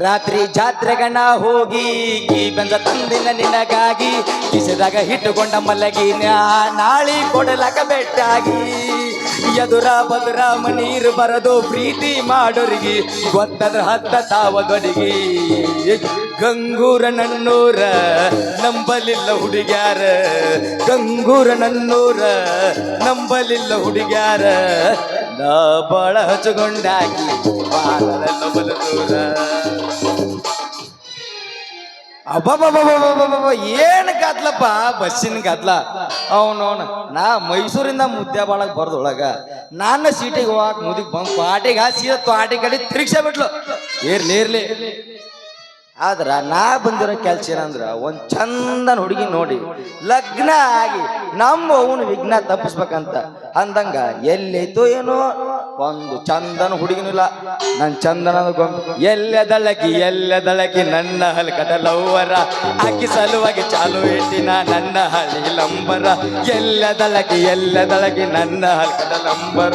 ರಾತ್ರಿ ಜಾತ್ರೆಗಣ ಹೋಗಿ ಕೀ ಬಂದ ತಂದಿನ ನಿನಗಾಗಿ ಕಿಸೆದಾಗ ಹಿಟ್ಟುಕೊಂಡ ಮಲಗಿ ನಾಳಿ ಕೊಡಲಕ ಬೆಟ್ಟಾಗಿ ಎದುರ ಬದುರ ಮನೀರು ಬರದು ಪ್ರೀತಿ ಮಾಡೋರಿಗೆ ಗೊತ್ತದ ಹತ್ತ ತಾವದೊಡಿಗಿ ಗಂಗೂರ ನನ್ನೂರ ನಂಬಲಿಲ್ಲ ಹುಡುಗ್ಯಾರ ಗಂಗೂರ ನನ್ನೂರ ನಂಬಲಿಲ್ಲ ಹುಡುಗ್ಯಾರ ನಾ ಬಾಳ ಹಚ್ಚುಗೊಂಡಾಗಿ ಬಾಳಲ್ಲ ಬಲದೂರ ಅಬ್ಬಬ್ಬಬ್ಬಬ್ಬಬ್ಬಬ್ಬ ಏನು ಗದ್ಲಪ್ಪ ಬಸ್ಸಿನ ಗದ್ಲ ಅವನವನ ನಾ ಮೈಸೂರಿಂದ ಮುದ್ದೆ ಬರ್ದೊಳಗ ನಾನು ಸೀಟಿಗೆ ಹೋಗಾಕ ಮುದಿಗೆ ಬಂದು ಪಾಟಿಗೆ ಸೀದಾ ತ್ವಾಟಿ ಕಡೆ ತಿರುಗಿಸೇ ಬಿಟ್ಲು ಇರ್ಲಿ ಆದ್ರ ನಾ ಬಂದಿರೋ ಕೆಲ್ಸ ಏನಂದ್ರ ಒಂದ್ ಚಂದನ ಹುಡುಗಿ ನೋಡಿ ಲಗ್ನ ಆಗಿ ನಮ್ಮ ಅವನು ವಿಘ್ನ ತಪ್ಪಿಸ್ಬೇಕಂತ ಅಂದಂಗ ಎಲ್ಲೈತೋ ಏನೋ ಒಂದು ಚಂದನ ಹುಡುಗಿನಿಲ್ಲ ನನ್ ಚಂದನ ಎಲ್ಲದಳಕಿ ನನ್ನ ಹಲ್ಕಟಲವ್ವರ ಆಕಿ ಸಲುವಾಗಿ ಚಾಲು ಇಟ್ಟಿನ ನನ್ನ ಹಳಿ ಲಂಬರ ಎಲ್ಲದಳಕಿ ನನ್ನ ಹಲ್ಕಟಲಂಬರ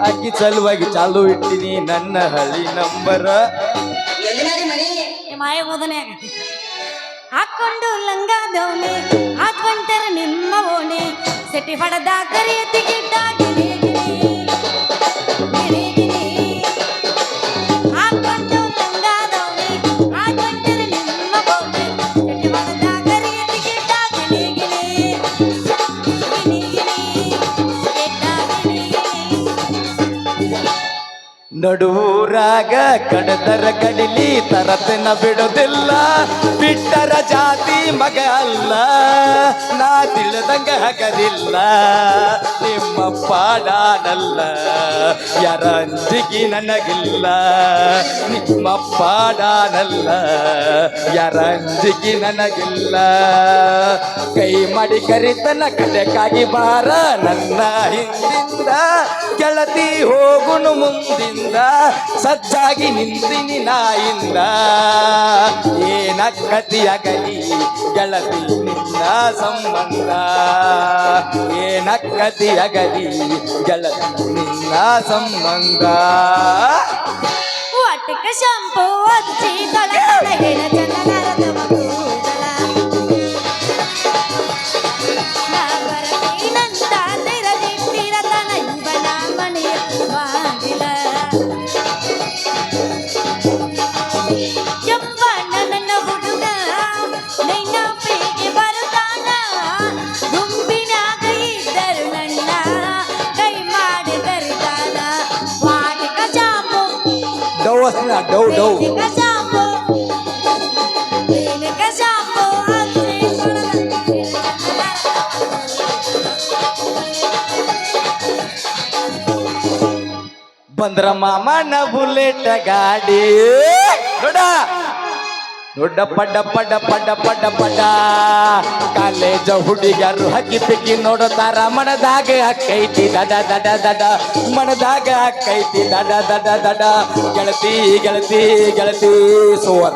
ಆಕಿ ಸಲುವಾಗಿ ಚಾಲು ಇಟ್ಟಿನಿ ನನ್ನ ಹಳಿ ನಂಬರ ಮಾಯ ಬೋಧನ್ಯಾಗ ಹಾಕೊಂಡು ಲಂಗಾದವನೆ ಹಾಕೊಂಡರ ನಿಮ್ಮ ಓಣೆ ಸೆಟಿ ಹೊಡೆದ ಕರಿಯತಿ ಗಿಡ್ಡ ಗಿಣಿ ಹಾಕೊಂಡು ಲಂಗಾದವನೆ ಹಾಕೊಂಡರ ನಿಮ್ಮ ಓಣೆ ಸೆಟಿ ಹೊಡೆದ ಕರಿಯತಿ ಗಿಡ್ಡ ನಡುವೂರಾಗ ಕಡದರ ಕಡಿಲಿ ತರತನ ಬಿಡೋದಿಲ್ಲ ಬಿಟ್ಟರ ಜಾತಿ ಮಗ ಅಲ್ಲ ನಾ ತಿಳಿದಂಗ ಹಗರಿಲ್ಲ ನಿಮ್ಮ ಪಾಡಾನಲ್ಲ ಯಾರ ಅಂಜಿಗೆ ನನಗಿಲ್ಲ ನಿಮ್ಮ ಪಾಡಾನಲ್ಲ ಯಾರ ಅಂಜಿಗೆ ನನಗಿಲ್ಲ ಕೈ ಮಾಡಿ ಕರಿತನ ಕಡೆಕಾಗಿ ಬಾರ ನನ್ನ ಹಿಂದಿಂದ ಗೆಳತಿ ಹೋಗುನು ಮುಂದಿಂದ ಸಜ್ಜಾಗಿ ನಿಂತಿನಿ ನಾಯಿಂದ ಏನಕ್ಕತಿಯಾಗಲಿ ಗೆಳತಿ ನಿನ್ನ ಸಂಬಂಧ ಏನಕ್ಕತಿಯಾಗಲಿ ಗೆಳತಿ ನಿನ್ನ ಸಂಬಂಧ ಒಟ್ಟಕ ಶಾಂಪು ಹಚ್ಚಿ ತೊಳೆದ ಚಂದನರದ ಕೂದಲ ನಾ ಬರತೀನಂತ ತಿರದಿಟ್ಟಿರತನ ಇವನ ಮನೆಯ ಬಾಗಿಲ ಕೆಂಪಣ್ಣ ನನ್ನ ಹುಡುಗ ನಿನ್ನ ಪ್ರೀತಿ ಬರುತ್ತಾನ ಗುಂಪಿನಾಗ ಇದ್ದರು ನನ್ನ ಕೈ ಮಾಡಿ ತರುತ್ತಾನ ವಾಟಿಕ ಶಾಂಪು ಡೌ ಬಂದ್ರ ಮಾಮನ ಬುಲೆಟ್ ಗಾಡಿ ದೊಡ್ಡ ಪಡ್ಡ ಕಾಲೇಜ ಹುಡುಗರು ಹಕ್ಕಿ ಪಿಕ್ಕಿ ನೋಡುತ್ತಾರ ಮನದಾಗ ಅಕ್ಕೈತಿ ದಡ ಮನದಾಗ ಅಕ್ಕೈತಿ ದಡ ಗೆಳತಿ ಸೋರ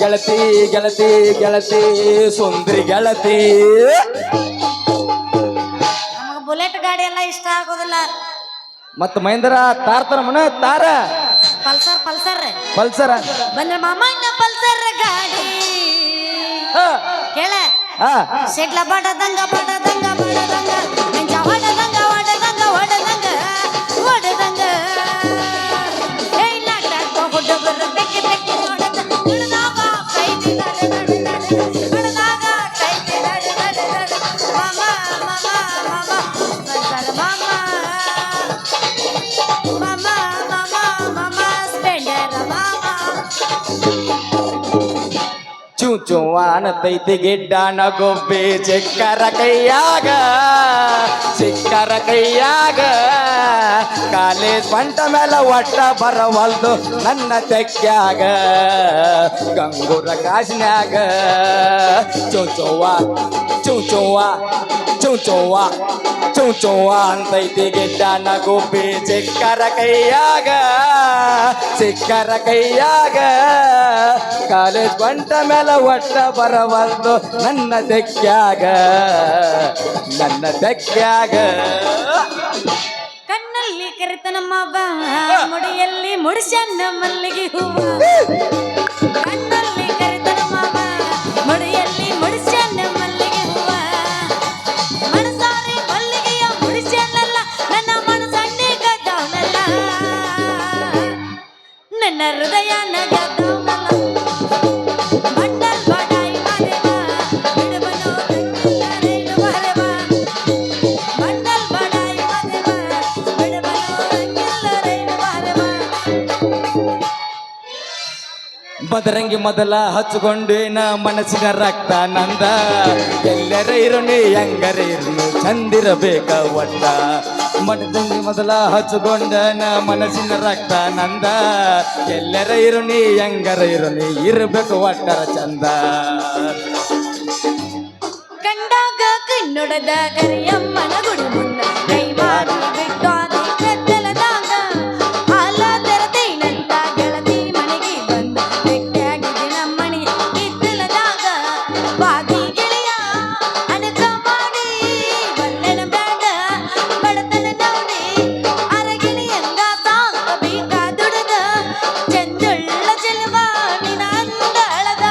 ಗೆಳತಿ ಸುಂದ್ರಿ ಗೆಳತಿ ನಮಗ ಬುಲೆಟ್ ಗಾಡಿ ಎಲ್ಲ ಇಷ್ಟ ಆಗೋದಿಲ್ಲ ಮತ್ತ ಮಹೇಂದ್ರ ತಾರ್ತಾರ ಮನ ತಾರ ಪಲ್ಸರ್ ಬಂದ್ರ ಮಾಮಣ್ಣ ಪಲ್ಸರ್ ಗಾಡಿ ಕೇಳ ಶೆಟ್ಲ ಬಡದಂಗ ಮೆಂಚ ಹೊಡದಂಗ ಹುಡುಗರು ಬೆಕ್ಕಿ ನೋಡದ ಹಿಡ್ದಾಗ ಕೈದಿ ಹಿಡ್ದಾಗ ಕೈದಿ ಮಾಮ ಪಲ್ಸರ್ ಮಾಮ ಸ್ಪೆಂಡರ್ ಮಾಮ ಚೂಚು ಆನತೈತಿ ಗಿಡ್ಡನ ಗೊಬ್ಬೆ ಸಿಕ್ಕರ ಕೈಯಾಗ ಕಾಲೇಜ್ ಬಂಟ ಮೇಲೆ ಒಟ್ಟ ಬರವಲ್ದು ನನ್ನ ತೆಕ್ಕ್ಯಾಗ ಗಂಗೂರ ಕಾಸಿನ್ಯಾಗ ಚೂಚುವ ಅಂತೈತಿ ಗಿಡ್ಡನ ಗೊಬ್ಬೆ ಸಿಕ್ಕರ ಕೈಯಾಗ ಕಾಲೇಜ್ ಬಂಟ ಮೇಲೆ ಒಟ್ಟ ಬರವಲ್ದು ನನ್ನ ತೆಕ್ಕ್ಯಾಗ ಕಣ್ಣಲ್ಲಿ ಕರೆತನ ಮಾವ ಮುಡಿಯಲ್ಲಿ ಮುಡಿಸಣ್ಣ ಮಲ್ಲಿಗೆ ಹೂವ ಕಣ್ಣಲ್ಲಿ ಕರೆತನ ಮಾವ ಮುಡಿಯಲ್ಲಿ ಮುಡಿಸಣ್ಣ ಮಲ್ಲಿಗೆ ಹೂವ ಮನಸಾರಿ ಮಲ್ಲಿಗೆಯ ಮುಡಿಸಣ್ಣಲ್ಲ ನನ್ನ ಮನಸಣ್ಣೆ ಗದ್ದವನಲ್ಲ ನನ್ನ ಹೃದಯ ನಗದವನಲ್ಲ ಬಂಡಲ್ ಬಡಾಯಿ ಮರೆವ ಬಿಡುವನು ರೈಲು ಮರೆವ ಬಂಡಲ್ ಬಡಾಯಿ ಮರೆವ ಬಿಡುವನು ರೈಲು ಮರೆವ ಬದರಂಗಿ ಮೊದಲ ಹಚ್ಕೊಂಡೇನ ಮನಸ್ಸಿನ ರಕ್ತ ನಂದ ಎಲ್ಲರ ಇರೋನಿ ಹೆಂಗರ ಇರೋನು ಚಂದಿರಬೇಕ ಒಟ್ಟ ಬದರಂಗಿ ಮೊದಲ ಹಚ್ಕೊಂಡನ ಮನಸ್ಸಿನ ರಕ್ತ ನಂದ ಎಲ್ಲರ ಇರೋನಿ ಹೆಂಗರ ಇರೋನಿ ಇರ್ಬೇಕು ಒಟ್ಟರ ಚಂದ ಕಂಡಾಗ ಕಣ್ಣೊಡದ ಕರಿಯಮ್ಮನ ಗುಡಿ ಮುನ್ನ ಕೈ ಮಾಡಿ ಬಿಟ್ಟಾದಿ ಕತ್ತಲದಾಗ ಹಾಲ ತೆರತೈನಂತ ಗೆಳತಿ ಮನೆಗೆ ಬಂದ ಬೆಟ್ಟಾಗಿದೆ ನಮ್ಮಣಿ ಇದ್ದಲದಾಗ ಬಾಗಿ ಗೆಳೆಯ ಅನಕ ಮಾಡಿ ಬಲ್ಲೆನ ಬ್ಯಾಡ ಬಡತನ ನೋಡಿ ಅರಗಿಣಿ ಹಂಗ ಸಾಕ ಬೇಕಾದುಡದ ಚಂದುಳ್ಳ ಚೆಲುವ ನಿನ ಅಂದಳದ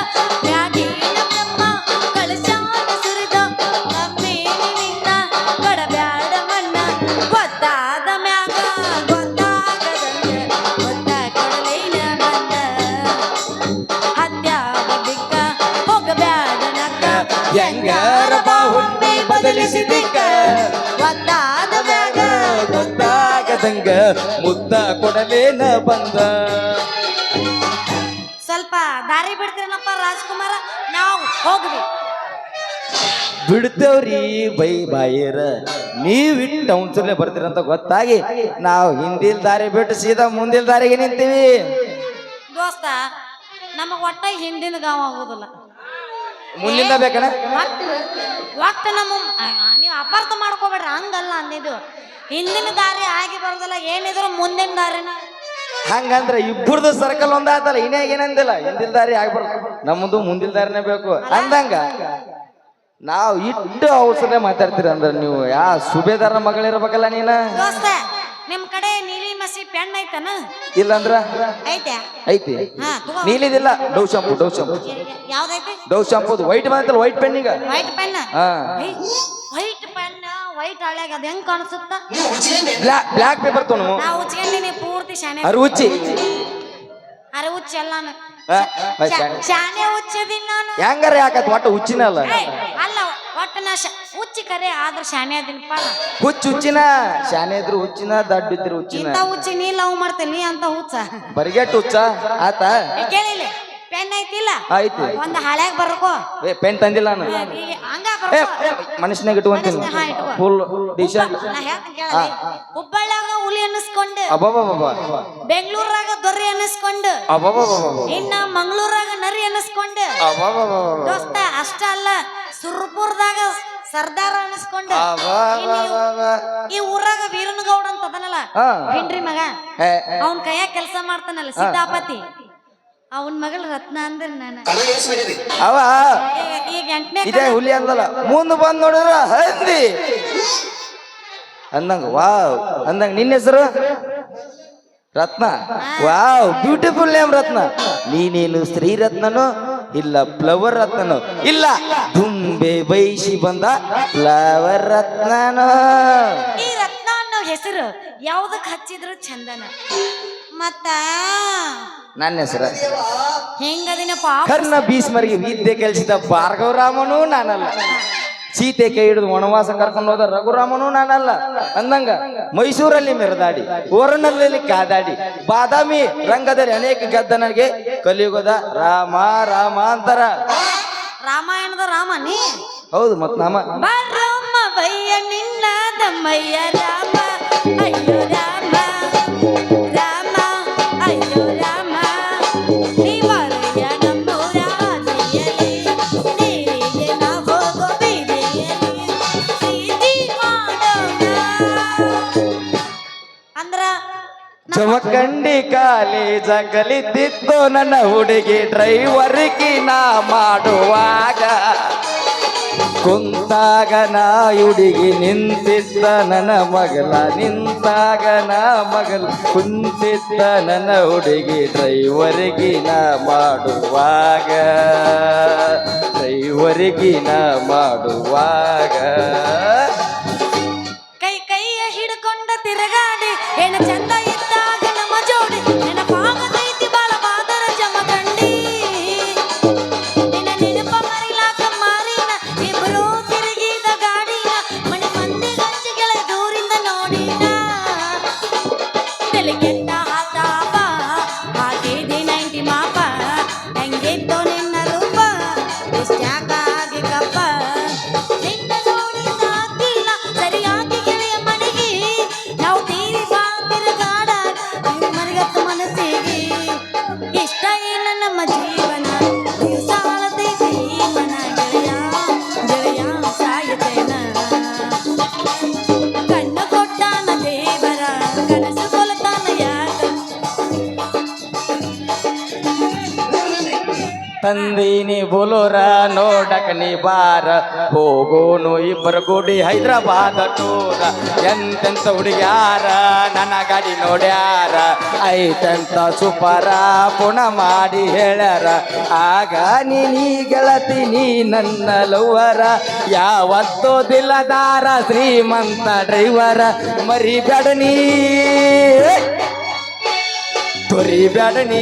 ಮ್ಯಾಗಿನ ಬ್ರಹ್ಮ ಕಳಶಾನ ಸುರಿದ ನಮ್ಮೇನಿ ನಿನ್ನ ಕೊಡಬ್ಯಾಡ ಮನ್ನ ಗೊತ್ತಾದ ಮ್ಯಾಗ ಗೊತ್ತಾಗದಂಗ ಗೊತ್ತ ಕೊಡಲೇನ ಬಂದ ಹತ್ಯಾವ ಬಿಕ್ಕ ಹೋಗಬ್ಯಾಡ ನಕ್ಕ ಹೆಂಗಾರ ಬಾಹುಂಡಿ ಬದಲಿಸಿದಿಕ್ಕ ಗೊತ್ತಾದ ಮ್ಯಾಗ ಗೊತ್ತಾಗದಂಗ ಮುದ್ದ ಕೊಡಲೇನ ಬಂದ ಸ್ವಲ್ಪ ದಾರಿ ಬಿಡ್ತೀರನಪ್ಪ ರಾಜ್ಕುಮಾರ ನಾವು ಹೋಗ್ವಿ ಬಿಡ್ತೇವ್ರಿ ಬೈ ಬಾಯರ ನೀವಿಟ್ಟು ಟೌನ್ಸಲ್ಲೇ ಬರ್ತೀರಂತ ಗೊತ್ತಾಗಿ ನಾವು ಹಿಂದಿಲ್ ದಾರಿ ಬಿಟ್ಟು ಸೀದಾ ಮುಂದಿಲ್ ದಾರಿಗೆ ನಿಂತೀವಿ ದೋಸ್ತ ನಮಗ್ ಒಟ್ಟ ಹಿಂದಿನ ಗಾವ ಆಗೋದಿಲ್ಲ ಮುಂದಿಂದ ಬೇಕನ ಒಟ್ಟ ನಮ್ಮ ನೀವು ಅಪಾರ್ಥ ಮಾಡ್ಕೋಬೇಡ್ರಿ ಹಂಗಲ್ಲ ಅಂದಿದ್ದು ಹಿಂದಿನ ದಾರಿ ಆಗಿ ಬರೋದಿಲ್ಲ ಏನಿದ್ರು ಮುಂದಿನ ದಾರಿನ ಹಂಗಂದ್ರ ಇಬ್ಬರದು ಸರ್ಕಲ್ ಒಂದಾತಲ್ಲ ಇನ್ಯಾಗ ಏನಂದಿಲ್ಲ ಹಿಂದಿಲ್ ದಾರಿ ಆಗ್ಬಾರ್ದು ನಮ್ಮದು ಮುಂದಿಲ್ ದಾರಿನೇ ಬೇಕು ಅಂದಂಗ ನಾವು ಇಟ್ಟು ಅವಸರೇ ಮಾತಾಡ್ತೀರಿ ಅಂದ್ರ ನೀವು ಯಾ ಸುಬೇದಾರನ ಮಗಳಿರ್ಬೇಕಲ್ಲ ನೀನ ದೋಸ್ತ ನಿಮ್ ಕಡೆ ನೀಲಿ ಮಸಿ ಪೆನ್ ಐತನ ಇಲ್ಲಂದ್ರ ಐತೆ ಐತಿ ಹಾ ತಗೋ ನೀಲಿದಿಲ್ಲ ಡವ್ ಶಾಂಪು ಯಾವ್ದೈತಿ ಡವ್ ಶಾಂಪುದು ವೈಟ್ ಬಂದೈತಲ್ಲ ವೈಟ್ ಪೆನ್ನಿಗ ವೈಟ್ ಪೆನ್ ಹಾ ವೈಟ್ ಪೆನ್ ವೈಟ್ ಹಳ್ಯಾಗ ಅದ ಹೆಂಗ್ ಕಾಣಿಸುತ್ತ ಬ್ಲ್ಯಾಕ್ ಪೇಪರ್ ತೊಗೊಂಡು ನಾವು ಉಚ್ಕೊಂಡೀನಿ ಪೂರ್ತಿ ಶಾನೆ ಅರು ಹುಚ್ಚಿ ಅರೆ ಹುಚ್ಚ ಎಲ್ಲಾನು ಆ, ಆ, ಶಾನೆ. ಶಾನೆ ಹುಚ್ಚದಿನ್ ನಾನು ಹೆಂಗಾರ ಯಾಕತ್ ಒಟ್ಟ ಹುಚ್ಚಿನ ಅಲ್ಲ ಏಯ್, ಅಲ್ಲ ಒಟ್ಟ ನಾ ಹುಚ್ಚಿ ಕರೆ ಆದ್ರ ಶಾನೆ ಅದಿನಪ್ಪ ಹುಚ್ಚಿನ ಶಾನೆ ಇದ್ರು ಹುಚ್ಚಿನ ದಡ್ಡ ಇದ್ರು ಹುಚ್ಚಿನ ಇಂತ ಹುಚ್ಚಿ ನೀ ಲವ್ ಮಾಡ್ತೇನೆ ನೀ ಅಂತ ಹುಚ್ಚ ಬರಿಗೆಟ್ ಹುಚ್ಚ ಆತ ಕೇಳಿಲ್ಲ ಪೆನ್ ಐತಿಲ್ಲ ಐತಿ ಒಂದ್ ಹಳ್ಯಾಗ ಬರ್ಕೋ ಏ ಪೆನ್ ತಂದಿಲ್ಲ ನಾನು ಹಂಗ ಏ ಬರ್ಕೋ ಮನುಷ್ಯನಾಗ ಇಟ್ಕೊಂತೀನಿ ಮನುಷ್ಯನಾಗ, ಹಾ, ಇಟ್ಕೊ. ಫುಲ್ ಡಿಸೆಂಟ್ ನಾ ಹೇಳ್ತೀನಿ ಕೇಳಲಿ ಹುಬ್ಬಳ್ಳಿಯಾಗ ಹುಲಿ ಅನ್ನಿಸ್ಕೊಂಡು ಅಬ್ಬಬ್ಬಬ್ಬ ಬೆಂಗಳೂರಾಗ ದೊರೆ ಅನ್ನಿಸ್ಕೊಂಡು ಅಬ್ಬಬ್ಬಬ್ಬ ಇನ್ನ ಮಂಗಳೂರಾಗ ನರಿ ಅನ್ನಿಸ್ಕೊಂಡು ಅಬ್ಬಬ್ಬಬ್ಬ ದೋಸ್ತ ಅಷ್ಟ ಅಲ್ಲ ಸುರ್ಪುರದಾಗ ಸರ್ದಾರ ಅನ್ನಿಸ್ಕೊಂಡು ಈ ಊರಾಗ ವೀರನಗೌಡ ಅಂತ ಅದನಲ್ಲ ಹಾ. ಭಿಂಡ್ರಿ ಮಗ ಏ, ಅವನ್ ಕೈಯಾಗ ಕೆಲಸ ಮಾಡ್ತಾನಲ್ಲ ಸೀತಾಪತಿ ಅವನ್ ಮಗಳು ರತ್ನ ಅಂದ್ರ ನಾನು ಅವ ಈಗ 8ನೇ ಇದೇ ಹುಲಿ ಅಂದಲ್ಲ ಮುಂದ್ ಬಂದ್ ನೋಡಿದ್ರ ಹಂದಿ ಅಂದಂಗ ವಾವ್ ಅಂದಂಗ ನಿನ್ನ ಹೆಸರು ರತ್ನ ವಾವ್ ಬ್ಯೂಟಿಫುಲ್ ನೇಮ್ ರತ್ನ ನೀನೇನು ಶ್ರೀರತ್ನನೋ ಇಲ್ಲ ಫ್ಲವರ್ ರತ್ನನೋ ಇಲ್ಲ ತುಂಬೆ ಬೈಸಿ ಬಂದ ಫ್ಲವರ್ ರತ್ನನೋ ಈ ರತ್ನ ಅನ್ನೋ ಹೆಸರು ಯಾವ್ದಕ್ ಹಚ್ಚಿದ್ರು ಚಂದನ ಮತ್ತ ನನ್ನ ಹೆಸರ ಹೆಂಗದಿನಪ್ಪ ಕರ್ಣ ಭೀಷ್ಮರಿಗೆ ವಿದ್ಯೆ ಕಲಿಸಿದ ಭಾರ್ಗವರಾಮನೂ ನಾನಲ್ಲ ಸೀತೆ ಕೈ ಹಿಡಿದು ವನವಾಸ ಕರ್ಕೊಂಡು ಹೋದ ರಘುರಾಮನೂ ನಾನಲ್ಲ ಅಂದಂಗ ಮೈಸೂರಲ್ಲಿ ಮೆರೆದಾಡಿ ಓರನಲ್ಲಿ ಕಾದಾಡಿ ಬಾದಾಮಿ ರಂಗದಲ್ಲಿ ಅನೇಕ ಗೆದ್ದನಿಗೆ ಕಲಿಯುಗದ ರಾಮ ರಾಮ ಅಂತಾರ ರಾಮಾಯಣದ ರಾಮ ನೀ ಹೌದು ಮತ್ ನಾಮ ಬಾರಮ್ಮ ಬಯ್ಯ ನಿನ್ನ ದಮ್ಮಯ್ಯ ರಾಮ ಅಯ್ಯೋ ರಾಮ ರಾಮ ಅಯ್ಯೋ ರಾಮ ನೀ ಬರಯ್ಯ ನಮ್ಮೂರ ಹಾದಿಯಲ್ಲಿ ನೀರಿಗೆ ನಾ ಹೋಗೋ ಬೀದಿಯಲ್ಲಿ ಪ್ರೀತಿ ಮಾಡೋಣ ಅಂದ್ರ ಚಮಕಂಡಿ ಕಾಲೇಜ ಕಲಿತಿತ್ತು ನನ್ನ ಹುಡುಗಿ ಡ್ರೈವರ್ಗಿ ನಾ ಮಾಡುವಾಗ ಕುಂತಾಗ ನಾ ಹುಡುಗಿ ನಿಂತಿದ್ದ ನನ್ನ ಮಗಲ ನಿಂತಾಗ ನಾ ಮಗಲ್ ಕುಂತಿದ್ದ ನನ್ನ ಹುಡುಗಿ ಡ್ರೈವರ್ಗಿನ ಮಾಡುವಾಗ ಡ್ರೈವರ್ಗಿನ ಮಾಡುವಾಗ ಕೈ ಕೈಯ ಹಿಡ್ಕೊಂಡ ತಿರುಗಾಡಿ ಏನ ಚಂದ ಇದ್ದಾಗ ನಮ್ಮ ಜೋಡಿ ನೆನಪಾಗತೈತಿ ಬಾಳ ಬಾದರ ಜಮಖಂಡಿ ನಿನ್ನ ನೆನಪ ಮರಿಲಾಕ ಮಾರಿನ ಇಬ್ರು ತಿರುಗಿದ ಗಾಡಿನ ಮನೆ ಮಂದಿ ಗಂಜಿಗಳ ದೂರಿಂದ ನೋಡಿನ ತಲೆ ಕೆಟ್ಟ ಹಾತಾಪ ಹಾಕಿದಿ 90 ಮಾಪ ಹೆಂಗಿತ್ತು ನಿನ್ನ ರೂಪ ಇಷ್ಟ್ಯಾಕಾಗಿ ಕಪ್ಪ ನಿನ್ನ ನೋಡಿ ಸಾಕಿಲ್ಲ ಸರಿಯಾಗಿ ಗೆಳೆಯ ಮನೆಗೆ ನಾವು ತೀರಿ ಬಾತಿರಗಾಡ ಮರಿಗತ್ತ ಮನಸ್ಸಿಗೆ ಇಷ್ಟ ಇಲ್ಲ ನಮ್ಮ ಜೀವನ ದಿವಸ ಅಳತೈತಿ ಮನ ಗೆಳೆಯ ಗೆಳೆಯ ಸಾಯುತ್ತೇನ ಕಣ್ಣು ಕೊಟ್ಟಾನ ದೇವರ ಕನಸು ಕೊಲತಾನ ಯಾಕ ತಂದೀನಿ ಬುಲೋರ ನೋಡಕ ನೀ ಬಾರ ಹೋಗೋನು ಇಬ್ಬರು ಕೂಡಿ ಹೈದ್ರಾಬಾದ ಟೂರ ಎಂತೆಂತ ಹುಡುಗ್ಯಾರ ನನ್ನ ಗಾಡಿ ನೋಡ್ಯಾರ ಐತೆಂತ ಸುಪರ ಪುಣ ಮಾಡಿ ಹೇಳ್ಯಾರ ಆಗ ನೀ ಗೆಳತಿ ನೀ ನನ್ನ ಲವ್ವರ ಯಾವತ್ತೋ ದಿಲದಾರ ಶ್ರೀಮಂತ ಡ್ರೈವರ ಮರಿಬೇಡ ನೀ ತೊರಿಬ್ಯಾಡನಿ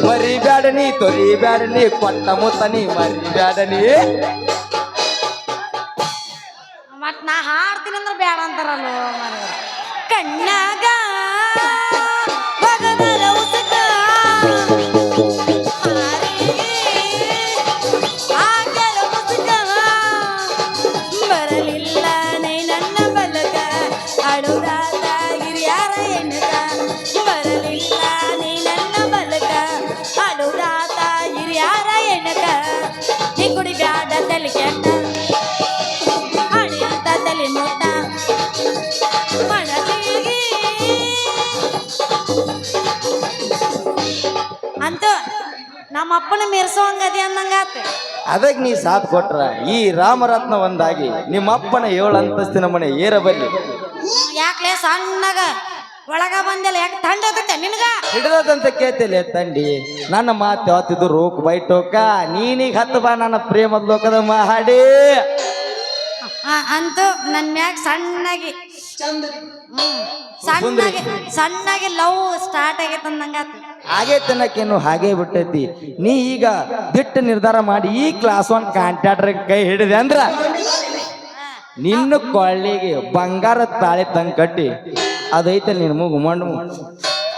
ಮರಿಬ್ಯಾಡನಿ ತೊರಿಬ್ಯಾಡನಿ ಕೊಟ್ಟ ಮುತ್ತನಿ ಮರಿಬ್ಯಾಡನಿ ಮತ್ ನಾ ಹಾಡ್ತೀನಿ ಅಂದ್ರೆ ಬೇಡ ಅಂತಾರಲ್ಲ ಕಣ್ಣಾಗ ಬಗದರ ಉಸಕ ಆಗರ ಮುಸುಕ ಬರಲಿಲ್ಲ ನೈ ನನ್ನ ಬಲಗ ಅಳುದಾದ ಹಿರಿಯರ ಎಣ್ಣಕ ಬರಲಿಲ್ಲ ನೀ ನನ್ನ ಬಲಗ ಅಳುದಾದ ಹಿರಿಯರ ಎಣ್ಣಕ ನೀ ಕುಡಿ ಬ್ಯಾಡ ತಲೆ ಕೆಟ್ಟ ಅಳಿಯಂತ ತಲೆ ಮುಟ್ಟ ಮನಸ್ಸಿಗೆ ಅಂತೂ ನಮ್ಮಪ್ಪನ ಮೆರ್ಸೋಂಗದಿ ಅಂದಂಗಾತ ಅದಕ್ಕೆ ನೀ ಸಾಥ್ ಕೊಟ್ರ ಈ ರಾಮರತ್ನ ಒಂದಾಗಿ ನಿಮ್ಮಪ್ಪನ 7 ಅಂತಸ್ತಿನ ಮನೆ ಏರಬಲ್ಲಿ ಯಾಕ್ಲೆ ಸಣ್ಣಗ ಒಳಗ ಬಂದಿಲ್ಲ ಯಾಕೆ ತಂಡ ಆಗತ್ತೆ ನಿನಗ ಹಿಡಿದಂತ ಕೇತಿಲ್ಲ ತಂಡಿ ನನ್ನ ಮಾತು ಯಾವತ್ತಿದ್ದು ರೋಕ್ ಬೈಟೋಕ ನೀನೀಗ ಹತ್ತು ಬಾ ನನ್ನ ಪ್ರೇಮದ ಲೋಕದ ಮಾಡಿ ಅಂತೂ ನನ್ನ ಮ್ಯಾಗ ಸಣ್ಣಗೆ ಸಣ್ಣಗೆ ಸಣ್ಣಗೆ ಲವ್ ಸ್ಟಾರ್ಟ್ ಆಗೈತೆ ಅಂದಂಗಾತ ಹಾಗೆ ತನಕೇನು ಹಾಗೆ ಬಿಟ್ಟೈತಿ ನೀ ಈಗ ದಿಟ್ಟ ನಿರ್ಧಾರ ಮಾಡಿ ಈ ಕ್ಲಾಸ್ 1 ಕಾಂಟ್ಯಾಕ್ಟರ್ ಕೈ ಹಿಡಿದೆ ಅಂದ್ರ ನಿನ್ನ ಕೊಳ್ಳಿಗೆ ಬಂಗಾರ ತಾಳಿ ತಂಗ್ ಕಟ್ಟಿ ಅದೈತಲ್ಲ ನಿನ್ ಮೂಗು ಮಂಡು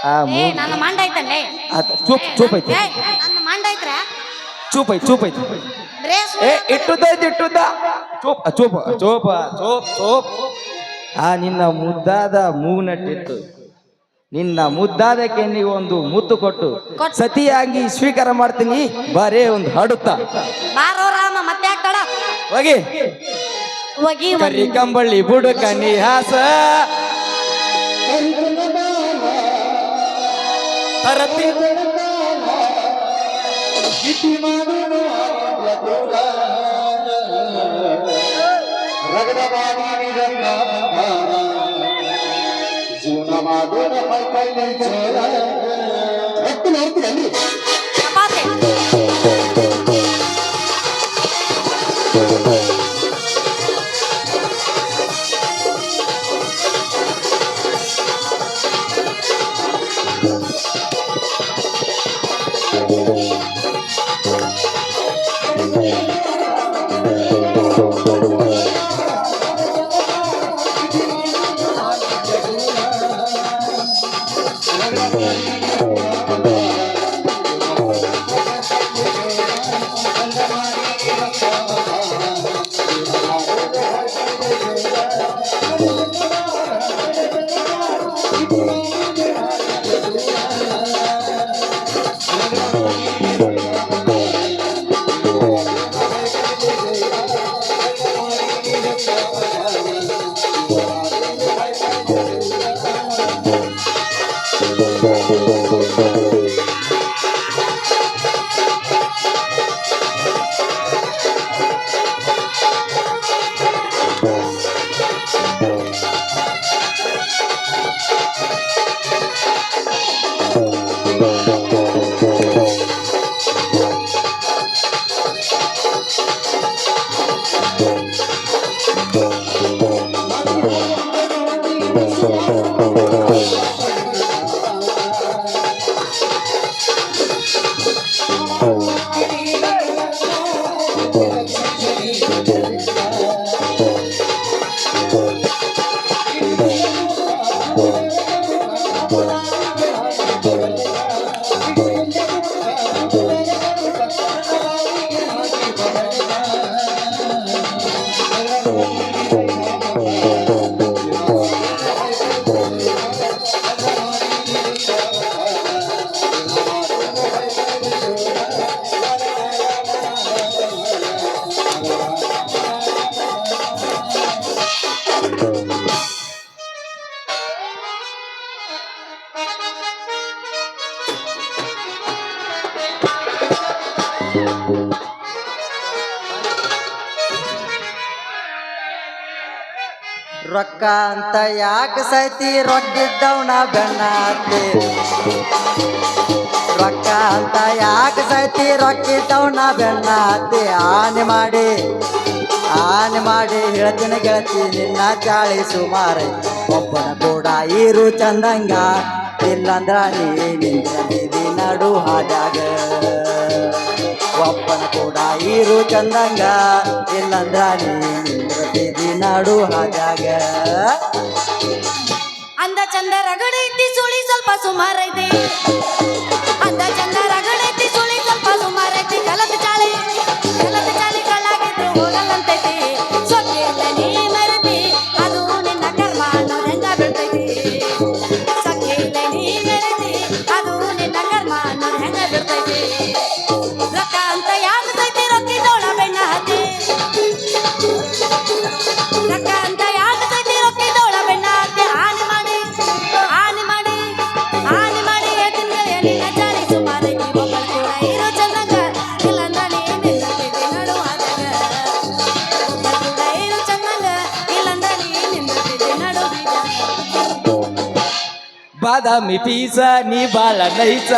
ಆ ಏ ನನ್ನ ಮಂಡ ಐತಲ್ಲೇ ಚೂಪ್ ಐತಿ ನನ್ನ ಮಂಡ ಐತ್ರ ಚೂಪ್ ಐತಿ ಡ್ರೆಸ್ ಏ ಇಟ್ಟುದ ಚೂಪ್ ಚೂಪ್ ಚೂಪ್ ಚೂಪ್ ಚೂಪ್ ಆ ನಿನ್ನ ಮುದ್ದಾದ ಮೂಗ್ನಟ್ಟಿತ್ತು ನಿನ್ನ ಮುದ್ದಾದ ಕೆನ್ನಿಗೆ ಒಂದು ಮುತ್ತು ಕೊಟ್ಟು ಸತಿಯಾಗಿ ಸ್ವೀಕಾರ ಮಾಡ್ತೀನಿ ಬರೇ ಒಂದು ಹಡುತ್ತ ಬಾರೋ ರಾಮ ಮತ್ತೆ ಯಾಕಳ ಹೋಗಿ ಹೋಗಿ ಕರಿ ಕಂಬಳ್ಳಿ ಬುಡುಕ ನಿಹಾಸ ತರತಿ ಚಪಾತಿ ರೊಕ್ಕ ಅಂತ ಯಾಕೆ ಸೈತಿ ರೊಕ್ಕಿದ್ದವನ ಬೆನ್ನಾತಿ ರೊಕ್ಕ ಅಂತ ಯಾಕೆ ಸೈತಿ ರೊಕ್ಕಿದ್ದವನ ಬೆನ್ನಾತಿ ಆನೆ ಮಾಡಿ ಹೇಳ್ತೀನಿ ಗೆಳತಿ ನಿನ್ನ ಚಾಳಿ ಸುಮಾರು ಒಬ್ಬನ ಕೂಡ ಇರು ಚಂದಂಗ ಇಲ್ಲಂದ್ರ ನೀ ನಿಂತ ಬೀದಿ ನಡು ಹಾದಾಗ ಒಬ್ಬನ ಕೂಡ ಇರು ಚಂದಂಗ ಇಲ್ಲಂದ್ರ ನೀ ನಿಂತ ಬೀದಿ ನಡು ಹಾದಾಗ ಅಂದ ಚಂದ ರಗಡೈತಿ ಸುಳಿ ಸ್ವಲ್ಪ ಸುಮಾರೈತಿ ಅಂದ ಚಂದ ರಗಡೈತಿ ಸುಳಿ ಸ್ವಲ್ಪ ಸುಮಾರೈತಿ ಕಲದ ಚಾಳಿ ಕಳ್ಳಾಗಿದ್ರು ಹೋಗಲ್ಲಂತೈತಿ ಸೊಕ್ಕಿಲ್ಲ ನೀ ಮರತಿ ಅದು ನಿನ್ನ ಕರ್ಮ ಅನ್ನೋದು ಹೆಂಗ ಬಿಡ್ತೈತಿ ಸೊಕ್ಕಿಲ್ಲ ನೀ ಮರತಿ ಅದು ನಿನ್ನ ಕರ್ಮ ಅನ್ನೋದು ಹೆಂಗ ಬಿಡ್ತೈತಿ ರೊಕ್ಕ ಅಂತ ಯಾಕತೈತಿ ರೊಕ್ಕಿದೋಳ ಬೆನ್ನ ಹತ್ತಿ ರೊಕ್ಕ ಅಂತ ಯಾಕತೈತಿ ರೊಕ್ಕಿದೋಳ ಬೆನ್ನ ಹತ್ತಿ ಆನೆ ಮಾಡಿ ಹೇಳ್ತೀನಿ ಗೆಳೆಯ ನಿನ್ನ ಚಾಳಿ ಸುಮಾರೈತಿ ಒಬ್ಬಳ ಕೂಡ ಇರೋ ಚಂದಂಗ ಇಲ್ಲಂದ್ರ ನೀ ನಿಂತೈತಿ ನಡು ಹಾದಾಗ ಒಬ್ಬಳ ಕೂಡ ಇರೋ ಚಂದಂಗ ಇಲ್ಲಂದ್ರ ನೀ ನಿಂತೈತಿ ನಡು ಬೀಜ ಬಾದಾಮಿ ಪೀಸ ನೀ ಬಾಳ ನೈಸ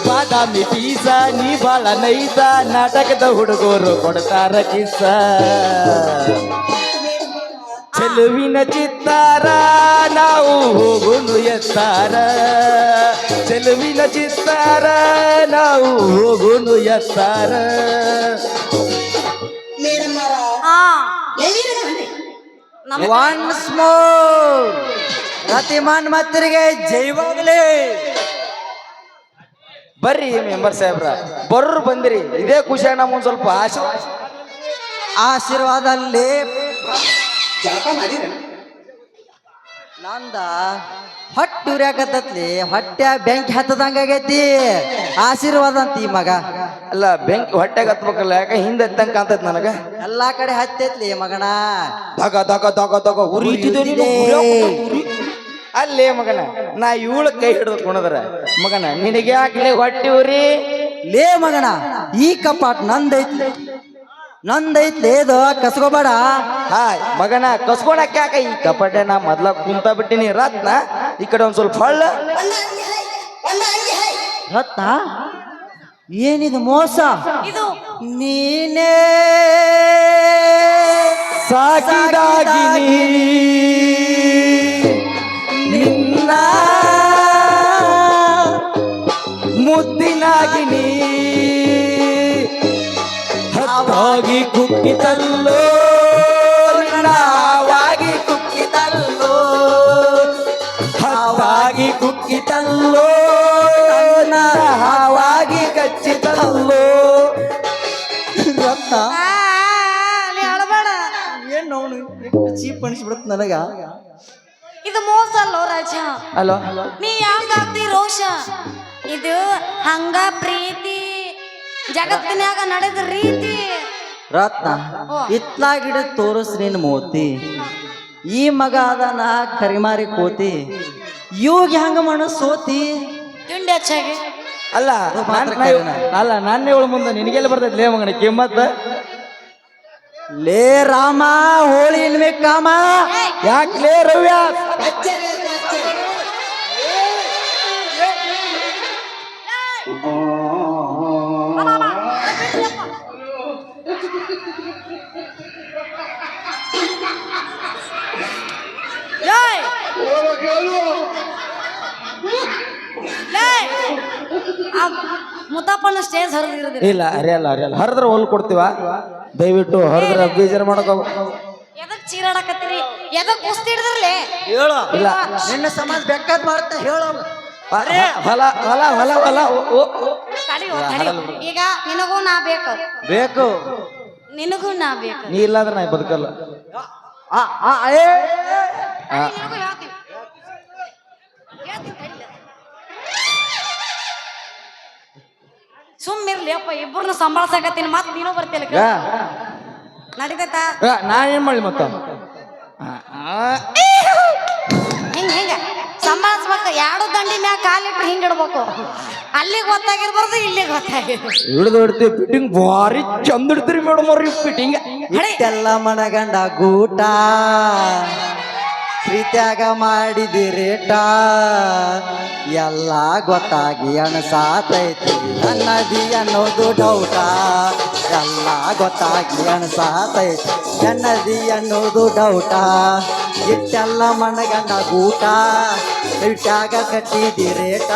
ಬಾದಾಮಿ ಪೀಸ ನೀ ಬಾಳ ನೈಸ ನಾಟಕದ ಹುಡುಗರು ಕೊಡ್ತಾರ ಕಿಸ್ಸ ಚೆಲುವಿನ ಚಿತ್ತಾರ ನಾವು ಹೋಗುನು ಎತ್ತಾರ ಚೆಲುವಿನ ಚಿತ್ತಾರ ನಾವು ಹೋಗುನು ಎತ್ತಾರ ಹಾ ಒನ್ಸ್ ಮೋರ್ ರತಿಮಾನ್ ಮತ್ತರಿಗೆ ಜೈವಾಗಲೇ ಬರ್ರಿ ಮೆಂಬರ್ ಸಾಹೇಬ್ರ ಬರ್ರು ಬಂದಿರಿ ಇದೇ ಖುಷಿಯಾಗ ನಮ್ಗೊಂದ್ ಸ್ವಲ್ಪ ಆಶೀರ್ವಾದಲ್ಲಿ ನಂದ ಹೊಟ್ಟೆ ಉರ್ಯಾಕತ್ತತ್ಲಿ ಹೊಟ್ಟೆ ಬೆಂಕಿ ಹತ್ತದಂಗಾಗೈತಿ ಆಶೀರ್ವಾದ ಅಂತ ಈ ಮಗ ಅಲ್ಲ ಬೆಂಕಿ ಹೊಟ್ಟೆಗೆ ಹತ್ಬೇಕಲ್ಲ ಯಾಕೆ ಹಿಂದೆ ಎತ್ತಂಗ ಕಾಣ್ತೈತಿ ನನಗ ಎಲ್ಲಾ ಕಡೆ ಹತ್ತೈತ್ಲಿ ಮಗನ ದಗ ದಗ ದಗ ದಗ ಉರಿತಿದೆ ನೀನು, ಉರಿ. ಅಲ್ಲೇ ಮಗನ ನಾ ಇವಳ ಕೈ ಹಿಡಿದು ಕುಣದ್ರ ಮಗನ ನಿನಗೆ ಯಾಕೆ ಹೊಟ್ಟಿ ಉರಿ ಲೇ ಮಗನ ಈ ಕಪಾಟ್ ನಂದೈತ್ಲಿ ಇದು ಕಸ್ಕೋಬೇಡ ಹಾಯ್ ಮಗನ ಕಸ್ಕೊಳಕ್ ಯಾಕ ಈ ಕಪಟೆ ನಾ ಮೊದ್ಲ ಕುಂತ ಬಿಟ್ಟಿನಿ ರತ್ನ ಈ ಕಡೆ ಒಂದ್ ಸ್ವಲ್ಪ ಹಳ್ಳ ರತ್ನ ಏನಿದು ಮೋಸ ಇದು ನೀನೇ ಸಾಕಿದಾಗಿನಿ ನಿನ್ನ ಮುದ್ದಿನಾಗಿನಿ ಹತ್ತಾಗಿ ಕುಕ್ಕಿತಲ್ಲೋ ನಾವಾಗಿ ಕುಕ್ಕಿತಲ್ಲೋ ಹತ್ತಾಗಿ ಕುಕ್ಕಿತಲ್ಲೋ ಹಾವಾಗಿ ಕಚ್ಚಿತಲ್ಲೋ ರತ್ನ ನೀ ಅಳಬೇಡ ಏನ್ ಅವನು ಚೀಪ್ ಅನಿಸ್ಬಿಡತ್ ನನಗ ಇದು ಮೋಸ ಅಲ್ಲೋ ರಾಜ ಅಲೋ ನೀ ಯಾಕಾಗ್ತಿ ರೋಷ ಇದು ಹಂಗ ಪ್ರೀತಿ ಜಗತ್ತಿನ್ಯಾಗ ನಡೆದ ರೀತಿ ರತ್ನ ಇತ್ಲಾಗಿಡ ತೋರಿಸ್ ನಿನ್ ಮೋತಿ ಈ ಮಗ ಅದನ ಕರಿಮಾರಿ ಕೋತಿ ಇವಾಗ ಹೆಂಗ ಸೋತಿ ತಿಂಡಿ ಹೆಚ್ಚಾಗಿ ಅಲ್ಲ ಅಲ್ಲ ನನ್ನ ಇವಳ ಮುಂದೆ ನಿನಗೆಲ್ಲ ಬರ್ತೈತಿ ಲೇ ಮಗನ ಕಿಮ್ಮತ್ತ ಲೇ ರಾಮ ಹೋಳಿ ಇನ್ಮೆ ಕಾಮ ಯಾಕೆ ಲೇ ರವ್ಯ ಏಯ್! ಏಯ್! ಆ ಮುತ್ತಪ್ಪನ ಸ್ಟೇಜ್ ಹರಿದಿರೋದಿಲ್ಲ. ಇಲ್ಲ ಅರಿಯಲ್ಲ ಹರಿದ್ರೆ ಹೊಲ್ ಕೊಡ್ತೀವ ದಯವಿಟ್ಟು ಹರಿದ್ರೆ ಬೇಜಾರು ಮಾಡಕ ಎದಕ್ ಚೀರಾಡಕತ್ತೀರಿ? ಎದಕ್ ಕುಸ್ತಿ ಹಿಡಿದ್ರಲೆ? ಹೇಳು ಇಲ್ಲ ನಿನ್ನ ಸಮಾಜ ಬೇಕಾದ್ ಮಾಡ್ತಾ ಹೇಳು ಹೊಲ ಹೊಲ ಹೊಲ ಹೊಲ ಈಗ ನಿನಗೂ ನಾ ಬೇಕು, ಬೇಕು ನಿನಗೂ ನಾ ಬೇಕು. ನೀ ಇಲ್ಲಾಂದ್ರೆ ನಾ ಬದುಕಲ್ಲ. ಆ, ಆ, ಏ. ಆ, ನಿನಗೂ ಹೇಳ್ತೀನಿ. ಹೇಳ್ತೀನಿ ತಡಿಲೆ. ಸುಮ್ಮಿರ್ಲಿ ಅಪ್ಪ, ಇಬ್ಬರನ್ನ ಸಂಭಾಳ್ಸಕತ್ತೀನಿ, ಮತ್ ನೀನು ಬರ್ತಿಲ್ಲ. ಈಗ ನಡೀತೈತಾ? ನಾ ಏನ್ ಮಾಡ್ಲಿ ಮತ್ತ ಹಿಂಗ ಸಂಭಾಳಿಸ್ಬೇಕು. ಎರಡು ದಂಡಿ ಮ್ಯಾಗ ಕಾಲಿಟ್ರೆ ಹಿಂಗ ಇಡ್ಬೇಕು. ಅಲ್ಲಿಗೆ ಗೊತ್ತಾಗಿರ್ಬಾರ್ದು, ಇಲ್ಲಿಗೆ ಗೊತ್ತಾಗಿರ್ಬಾರ್ದು. ಹಿಡಿದು ಇಡ್ತೀವಿ ಫಿಟ್ಟಿಂಗ್ ಭಾರಿ ಚಂದ ಇಡ್ತೀರಿ ಮೇಡಮ್ ಅವ್ರಿ ಫಿಟ್ಟಿಂಗ್. ಇಟ್ಟೆಲ್ಲ ಮನಗಂಡ ಗೂಟ ಪ್ರೀತ್ಯಾಗ ಮಾಡಿದಿರೇಟ ಎಲ್ಲ ಗೊತ್ತಾಗಿ ಅಣಸಾತೈತಿ ಅನ್ನದಿ ಅನ್ನೋದು ಡೌಟ. ಎಲ್ಲ ಗೊತ್ತಾಗಿ ಅಣಸಾತೈತಿ ಅನ್ನದಿ ಅನ್ನೋದು ಡೌಟ. ಇಟ್ಟೆಲ್ಲ ಮನಗಂಡ ಗೂಟ ಪ್ರೀತ್ಯಾಗ ಕಟ್ಟಿದಿರೇಟ.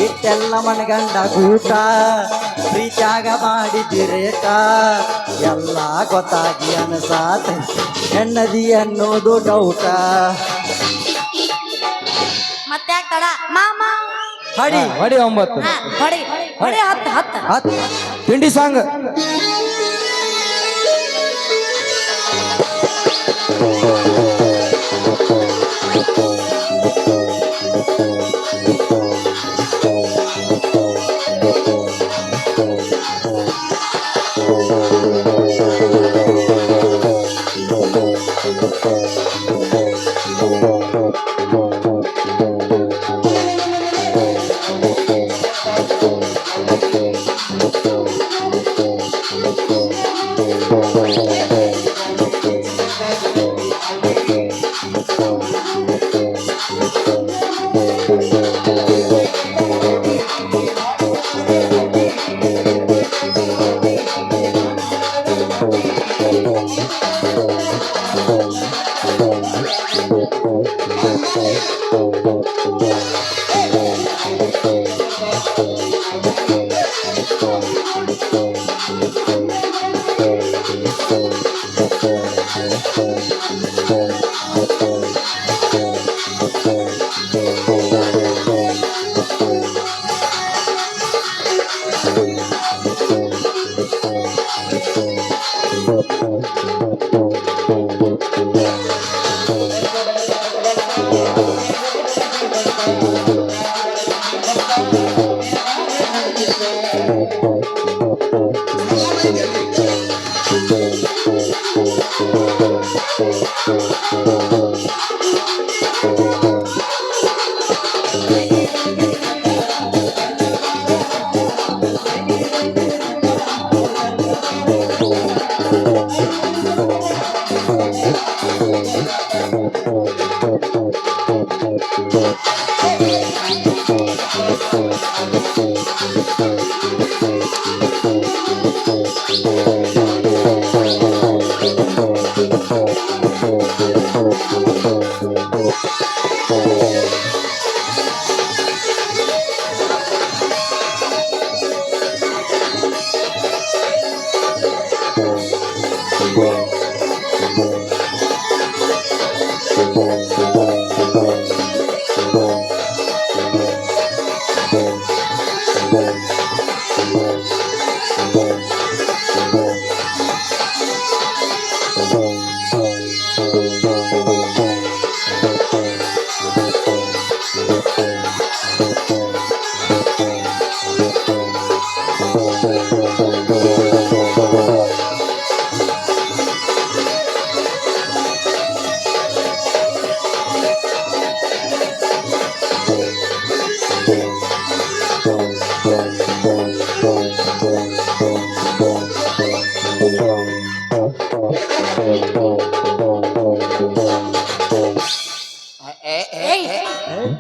ಇಟ್ಟೆಲ್ಲ ಮನಗಂಡ ಗೂಟ ಪ್ರೀತ್ಯಾಗ ಮಾಡಿದಿರೇಟ ಎಲ್ಲ ಗೊತ್ತಾಗಿ ಅಣಸಾತೈತಿ ಎನ್ನದಿ ಅನ್ನೋದು ಡೌಟ. ಮತ್ತೆ ತಡ ಮಾಮ ಹಡಿ ಹೊಡಿ 9 ಹಾ, ಹೊಡಿ ಹೊಡಿ 10 ಹತ್ ತಿಂಡಿ ಸಾಂಗ್.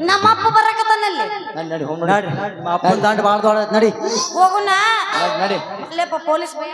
ನಮ್ಮಪ್ಪ ಬರಕತ್ತಾನಲ್ಲಿ. ನಡಿ ನಡಿ ಹೋಗ್ ನಡ್ರಿ ನಿಮ್ಮ ಅಪ್ಪನ ದಂಡ ಭಾಳ ದೊಡ್ಡ ನಡಿ ಹೋಗುಣ ನಡಿ ಅಲ್ಲೇಪ್ಪ ಪೊಲೀಸ್ ಭಯ